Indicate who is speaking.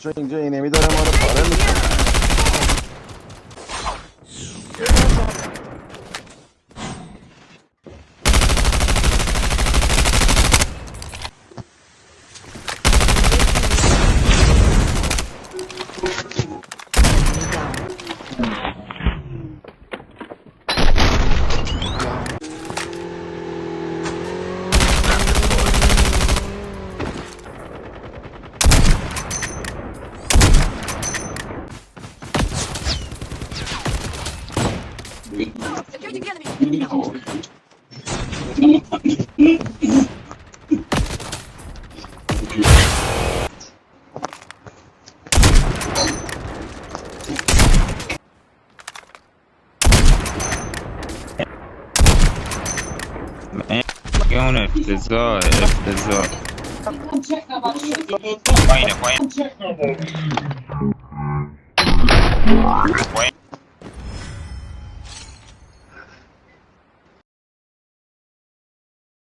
Speaker 1: چون اینجا اینمی داره ما رو پاره میکنه.
Speaker 2: Securing the enemy.
Speaker 3: اون افتضاح افتضاح پایینه پایین